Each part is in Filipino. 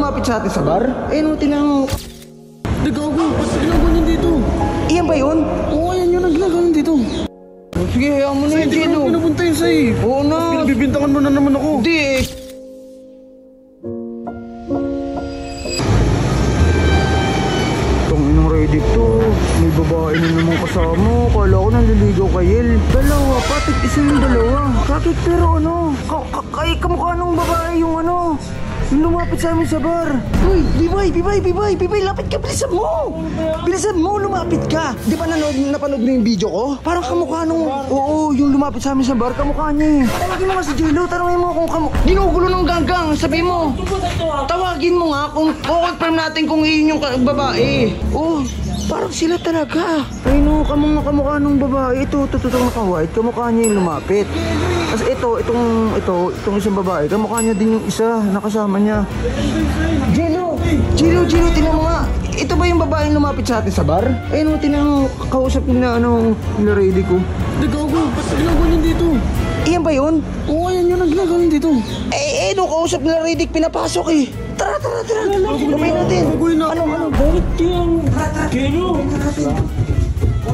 lumapit sa atin sa bar? Eh, no, tinang... Gago, ba't ginagawa niyan dito? Iyan ba yun? Oo, yan yun ang ginagawa niyan dito. Sige, hayaan mo na yun, Jello. Hindi ko pinapunta yun sa'yo. Oo na. Pinabibintangan mo na naman ako. Hindi eh. Tangin Redick to. May babae na naman kasama. Kala ko nanliligaw kay El. Dalawa, patit isa yung dalawa. Bakit pero ano? Kamukha nung babae yung ano? Yung lumapit sa amin sa bar. Uy, Bibay, lapit ka, bilisan mo! Bilisan mo, lumapit ka! Di ba napanood mo yung video ko? Parang kamukha nung, oo, yung lumapit sa amin sa bar, kamukha niya eh. Tawagin mo nga si Jello, tanongin mo kung ginugulo ng ganggang, sabi mo. Tawagin mo nga kung confirm natin kung iyon yung babae. Oh, parang sila talaga. Ay no, kamukha nung babae. Ito naka-white, kamukha niya yung lumapit. Tapos itong isang babae, kamukha niya din yung isa, nakasama niya. Jello, tinan mo nga. Ito ba yung babaeng lumapit sa atin sa bar? Ayun mo, tinan mo, kausap nila, nila Redick ko. Gago, ba't ginagawa niyan dito? Iyan ba yun? Oo, yan yun ang ginagawa niyan dito. No, kausap nila Redick, pinapasok eh. Tara. Gawin natin. Ano? Bakit kayang... Jello?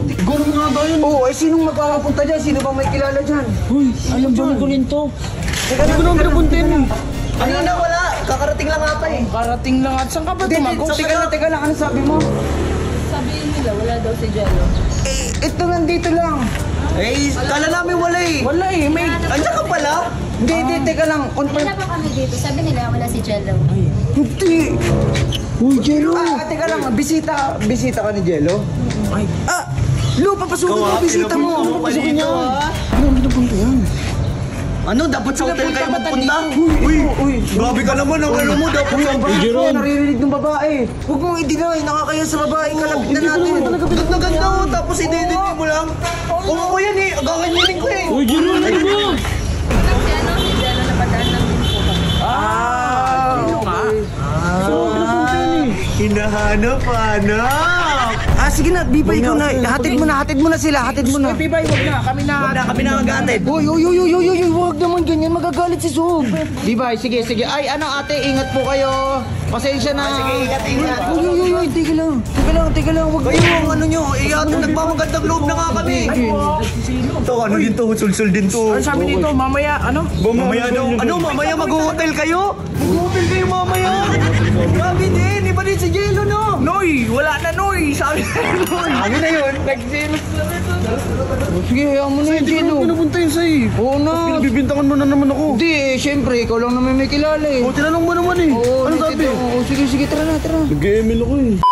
Gano'n nga tayo. Oo, sinong magpapapunta dyan? Sino bang may kilala dyan? Uy, alam ba ko rin to? Hindi ko naman pinapuntin eh. Ano na, wala. Kakarating lang ata eh. Karating lang at saan ka ba tumago? Teka lang, ano sabi mo? Sabihin nila, wala daw si Jello. Ito nandito lang. Kala namin wala eh. Wala eh, may... Andiyan ka pala? Hindi, teka lang. Confirm. Wala pa kami dito. Sabi nila, wala si Jello. Hindi. Uy, Jello. Teka lang, bisita ka ni Jello? Ay. Lu, papasukin mo, bisita mo. Papasukin niya. Ano ang pinapunta yan? Ano? Dapat sa hotel kayo magpunta? Uy, Grabe ka naman ang ano mo. Dapat sa hotel. naririnig ng babae. Huwag mong i-deny, nakakaya sa babae. Kalabit na natin. Ganda na ganda oh. Tapos idedit mo lang. Oo ko yan eh. Gaganyanin ko eh. Uy, Jello, ano ba? Si Jello napadaan lang din po kami. So, pinapunta yan eh. Hinahanap. Sige na, Bibay ko na. Hatid mo na sila. Bibay, wag na. Kami na Pinakagatid. Uy, huwag naman ganyan. Magagalit si Sob. Bibay, sige. Ay, ate, ingat po kayo. Pasensya na. Sige, ingat. Uy, teka lang. Huwag Kayo ang ano nyo. Nagmamagandang loob na nga kami. Ito, ano din to? Sulsul din to. Ano sabi dito, mamaya, ano? Mamaya daw. Ano, mamaya mag-hotel kayo? Mag-hotel kayo mamaya. Grabe din. Iba din si Jello, no? Noy, wala na Noy. Sabi na Noy. Ano na yun? Nag-jealous na ito. Sige, hayaan mo na yung Hindi Jello. ko pinapunta yun sa'yo. Oo na. Pinabibintangan mo na naman ako. Hindi eh, syempre, ikaw lang naman may kilala eh. O, tinanong mo naman eh. Oo, Ano sabi? sige, tara na. Nag-email ako eh.